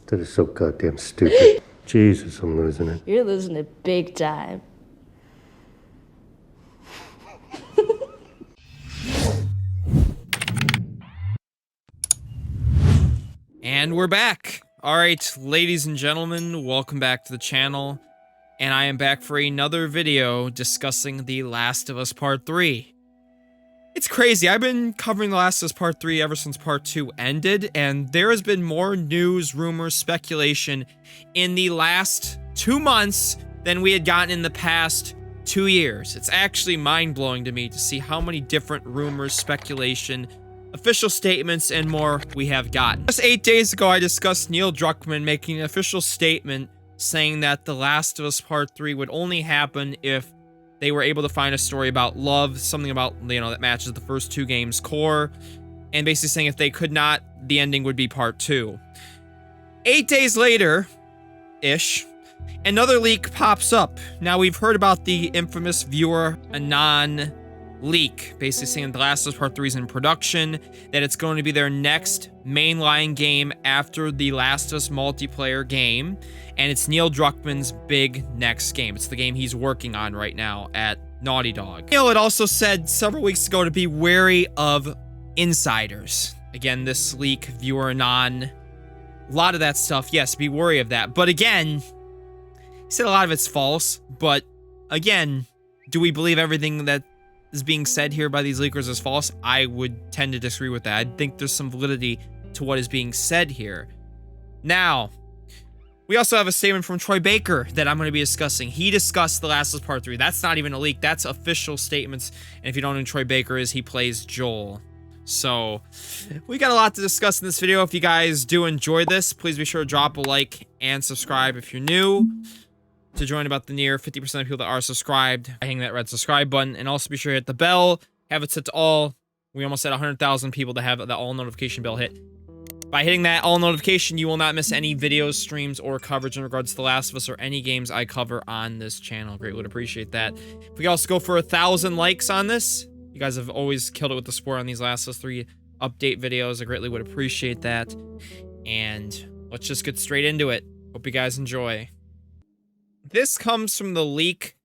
That is so goddamn stupid. Jesus, I'm losing it. You're losing it big time. And we're back. All right, ladies and gentlemen, welcome back to the channel. And I am back for another video discussing The Last of Us Part 3. It's crazy. I've been covering The Last of Us Part 3 ever since Part 2 ended, and there has been more news, rumors, speculation in the last 2 months than we had gotten in the past 2 years. It's actually mind-blowing to me to see how many different rumors, speculation, official statements, and more we have gotten. Just 8 days ago, I discussed Neil Druckmann making an official statement saying that The Last of Us Part 3 would only happen if they were able to find a story about love, something about, you know, that matches the first 2 games' core, and basically saying if they could not, the ending would be Part 2. 8 days later-ish, another leak pops up. Now, we've heard about the infamous viewer Anon leak, basically saying The Last of Us Part 3 is in production, that it's going to be their next mainline game after the Last of Us multiplayer game, and it's Neil Druckmann's big next game. It's the game he's working on right now at Naughty Dog. Neil had also said several weeks ago to be wary of insiders. Again, this leak, viewer Anon, a lot of that stuff, yes, be wary of that. But again, he said a lot of it's false, but again, do we believe everything that is being said here by these leakers is false? I would tend to disagree with that. I think there's some validity to what is being said here. Now, we also have a statement from Troy Baker that I'm going to be discussing. He discussed The Last of Us Part 3. That's not even a leak. That's official statements. And if you don't know who Troy Baker is, he plays Joel. So, we got a lot to discuss in this video. If you guys do enjoy this, please be sure to drop a like and subscribe if you're new to join about the near 50% of people that are subscribed by hitting that red subscribe button. And also be sure to hit the bell, have it set to all. We almost had 100,000 people to have the all notification bell hit. By hitting that all notification, you will not miss any videos, streams, or coverage in regards to The Last of Us or any games I cover on this channel. Greatly would appreciate that. If we could also go for 1,000 likes on this, you guys have always killed it with the support on these Last of Us 3 update videos. I greatly would appreciate that. And let's just get straight into it. Hope you guys enjoy. This comes from the leak.co.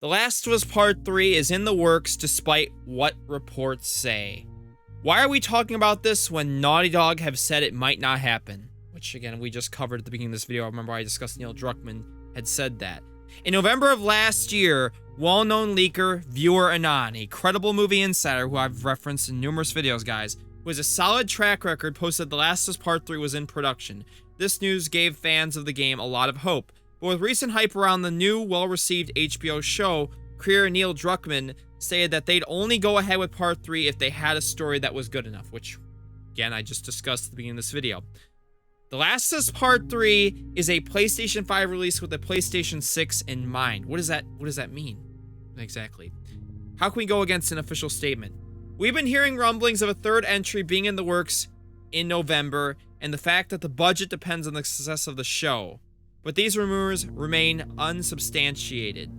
The Last of Us Part 3 is in the works despite what reports say. Why are we talking about this when Naughty Dog have said it might not happen? Which, again, we just covered at the beginning of this video. I remember I discussed Neil Druckmann had said that. In November of last year, well-known leaker, viewer Anon, a credible movie insider who I've referenced in numerous videos, guys, who has a solid track record, posted The Last of Us Part 3 was in production. This news gave fans of the game a lot of hope. But with recent hype around the new, well-received HBO show, creator Neil Druckmann stated that they'd only go ahead with Part 3 if they had a story that was good enough, which, again, I just discussed at the beginning of this video. The Last of Us Part 3 is a PlayStation 5 release with a PlayStation 6 in mind. What does that mean? Exactly. How can we go against an official statement? We've been hearing rumblings of a third entry being in the works in November, and the fact that the budget depends on the success of the show. But these rumors remain unsubstantiated.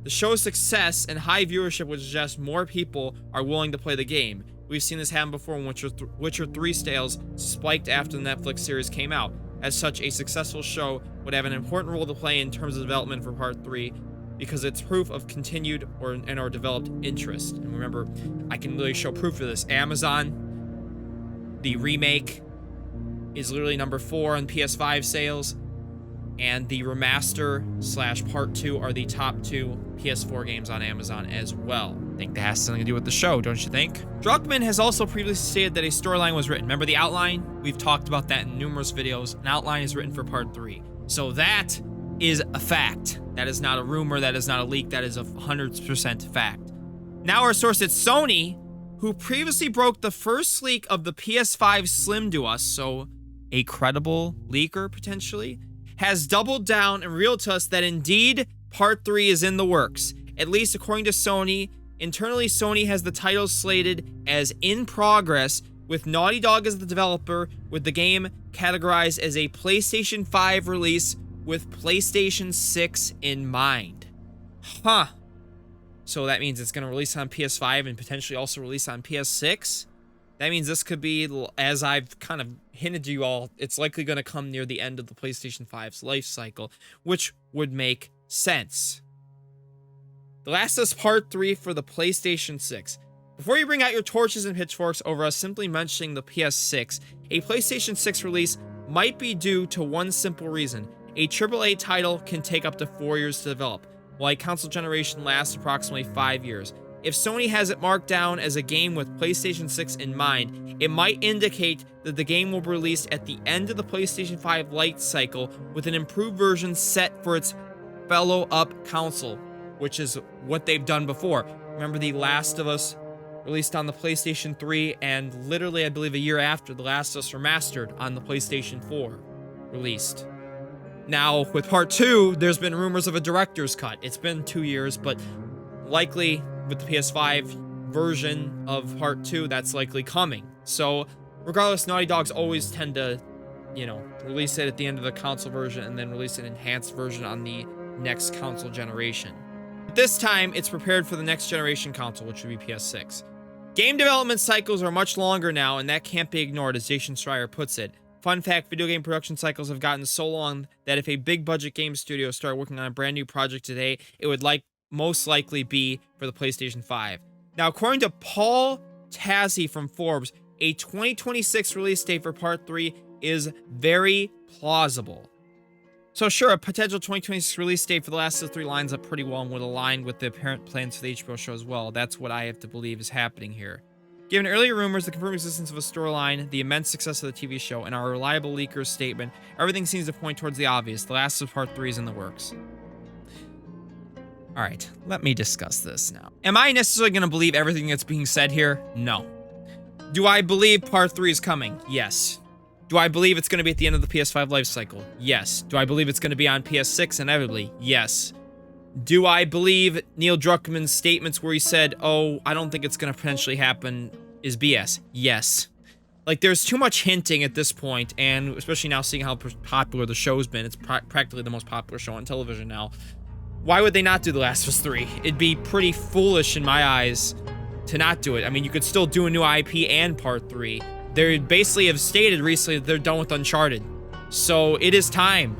The show's success and high viewership would suggest more people are willing to play the game. We've seen this happen before when Witcher 3 sales spiked after the Netflix series came out. As such, a successful show would have an important role to play in terms of development for Part 3 because it's proof of continued or developed interest. And remember, I can literally show proof of this. Amazon, the remake, is literally number 4 on PS5 sales. And the remaster / Part 2 are the top 2 PS4 games on Amazon as well. I think that has something to do with the show, don't you think? Druckmann has also previously stated that a storyline was written. Remember the outline? We've talked about that in numerous videos. An outline is written for Part 3. So that is a fact. That is not a rumor. That is not a leak. That is a 100% fact. Now our source at Sony, who previously broke the first leak of the PS5 Slim to us, so a credible leaker potentially, has doubled down and revealed to us that indeed Part 3 is in the works. At least according to Sony, internally Sony has the title slated as in progress, with Naughty Dog as the developer, with the game categorized as a PlayStation 5 release with PlayStation 6 in mind. Huh. So that means it's going to release on PS5 and potentially also release on PS6? That means this could be, as I've kind of hinted to you all, it's likely going to come near the end of the PlayStation 5's life cycle, which would make sense. The Last of Us Part 3 for the PlayStation 6. Before you bring out your torches and pitchforks over us simply mentioning the PS6, a PlayStation 6 release might be due to one simple reason. A AAA title can take up to 4 years to develop, while a console generation lasts approximately 5 years. If Sony has it marked down as a game with PlayStation 6 in mind, it might indicate that the game will be released at the end of the PlayStation 5 life cycle with an improved version set for its follow-up console, which is what they've done before. Remember, The Last of Us released on the PlayStation 3, and literally, I believe a year after, The Last of Us Remastered on the PlayStation 4 released. Now, with Part 2, there's been rumors of a director's cut. It's been 2 years, but likely with the PS5 version of Part 2, that's likely coming. So, regardless, Naughty Dogs always tend to, release it at the end of the console version and then release an enhanced version on the next console generation. But this time, it's prepared for the next generation console, which would be PS6. Game development cycles are much longer now, and that can't be ignored, as Jason Schreier puts it. Fun fact, video game production cycles have gotten so long that if a big budget game studio started working on a brand new project today, it would most likely be for the PlayStation 5. Now, according to Paul Tassi from Forbes, a 2026 release date for Part 3 is very plausible. So sure, a potential 2026 release date for The Last of Us 3 lines up pretty well and would align with the apparent plans for the HBO show as well. That's what I have to believe is happening here. Given earlier rumors, the confirmed existence of a storyline, the immense success of the TV show, and our reliable leaker's statement, everything seems to point towards the obvious. The Last of Us Part 3 is in the works. Alright, let me discuss this now. Am I necessarily going to believe everything that's being said here? No. Do I believe Part 3 is coming? Yes. Do I believe it's going to be at the end of the PS5 life cycle? Yes. Do I believe it's going to be on PS6 inevitably? Yes. Do I believe Neil Druckmann's statements where he said, oh, I don't think it's going to potentially happen is BS? Yes. Like, there's too much hinting at this point, and especially now seeing how popular the show's been, it's practically the most popular show on television now. Why would they not do The Last of Us 3? It'd be pretty foolish in my eyes to not do it. I mean, you could still do a new IP and Part 3. They basically have stated recently that they're done with Uncharted. So it is time.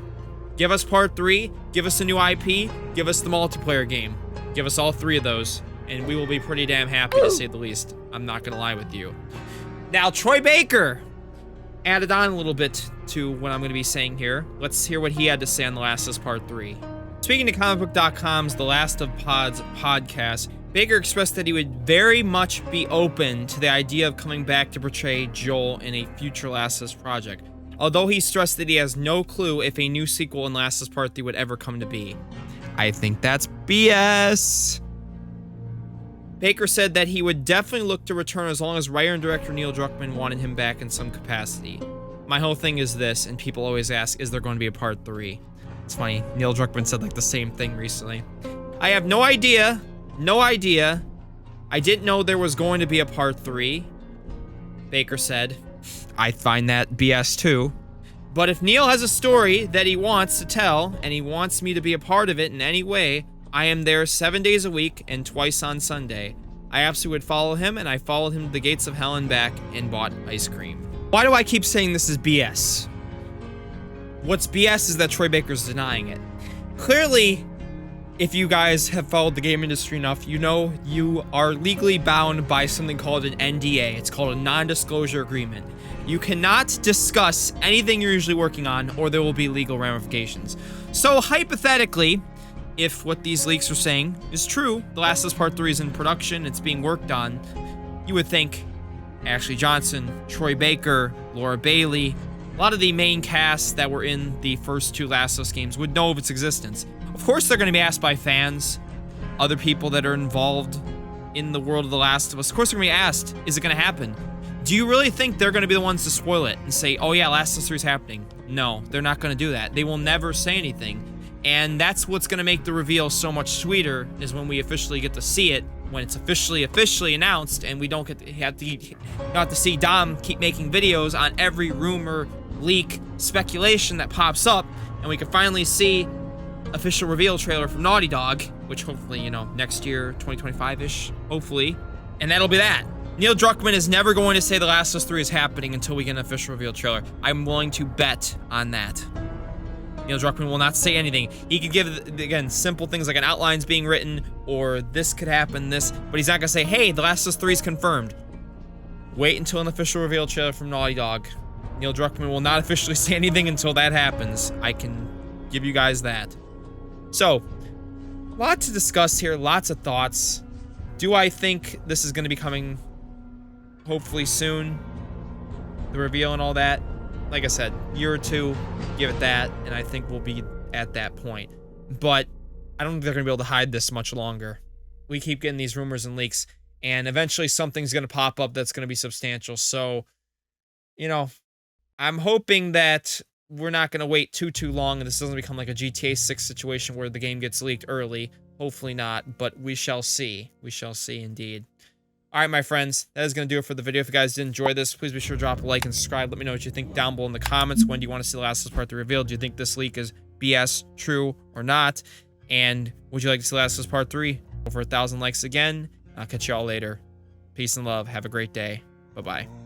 Give us Part 3, give us a new IP, give us the multiplayer game. Give us all 3 of those, and we will be pretty damn happy, to say the least. I'm not gonna lie with you. Now, Troy Baker added on a little bit to what I'm gonna be saying here. Let's hear what he had to say on The Last of Us Part 3. Speaking to comicbook.com's The Last of Pods podcast, Baker expressed that he would very much be open to the idea of coming back to portray Joel in a future Last of Us project, although he stressed that he has no clue if a new sequel in Last of Us Part 3 would ever come to be. I think that's BS. Baker said that he would definitely look to return as long as writer and director Neil Druckmann wanted him back in some capacity. My whole thing is this, and people always ask, is there going to be a Part 3? It's funny, Neil Druckmann said like the same thing recently. I have no idea. No idea. I didn't know there was going to be a Part 3, Baker said. I find that BS too. But if Neil has a story that he wants to tell, and he wants me to be a part of it in any way, I am there 7 days a week and twice on Sunday. I absolutely would follow him, and I followed him to the gates of hell and back and bought ice cream. Why do I keep saying this is BS? What's BS is that Troy Baker's denying it. Clearly, if you guys have followed the game industry enough, you know you are legally bound by something called an NDA. It's called a non-disclosure agreement. You cannot discuss anything you're usually working on, or there will be legal ramifications. So, hypothetically, if what these leaks are saying is true, The Last of Us Part 3 is in production, it's being worked on, you would think Ashley Johnson, Troy Baker, Laura Bailey, a lot of the main casts that were in the first 2 Last of Us games would know of its existence. Of course they're going to be asked by fans, other people that are involved in the world of The Last of Us. Of course they're going to be asked, is it going to happen? Do you really think they're going to be the ones to spoil it and say, oh yeah, Last of Us 3 is happening? No, they're not going to do that. They will never say anything. And that's what's going to make the reveal so much sweeter, is when we officially get to see it, when it's officially announced, and we don't have to see Dom keep making videos on every rumor, leak, speculation that pops up, and we can finally see official reveal trailer from Naughty Dog, which hopefully, next year, 2025-ish, hopefully, and that'll be that. Neil Druckmann is never going to say The Last of Us 3 is happening until we get an official reveal trailer. I'm willing to bet on that. Neil Druckmann will not say anything. He could give, again, simple things like an outline's being written, or this could happen, this, but he's not gonna say, hey, The Last of Us 3 is confirmed. Wait until an official reveal trailer from Naughty Dog. Neil Druckmann will not officially say anything until that happens. I can give you guys that. So, a lot to discuss here, lots of thoughts. Do I think this is gonna be coming hopefully soon? The reveal and all that? Like I said, year or two, give it that, and I think we'll be at that point. But I don't think they're gonna be able to hide this much longer. We keep getting these rumors and leaks, and eventually something's gonna pop up that's gonna be substantial. So, you know, I'm hoping that we're not gonna wait too long and this doesn't become like a GTA 6 situation where the game gets leaked early. Hopefully not, but we shall see. We shall see indeed. Alright, my friends, that is going to do it for the video. If you guys did enjoy this, please be sure to drop a like and subscribe. Let me know what you think down below in the comments. When do you want to see The Last of Us Part 3 revealed? Do you think this leak is BS, true, or not? And would you like to see The Last of Us Part 3? Over 1,000 likes again. I'll catch you all later. Peace and love. Have a great day. Bye-bye.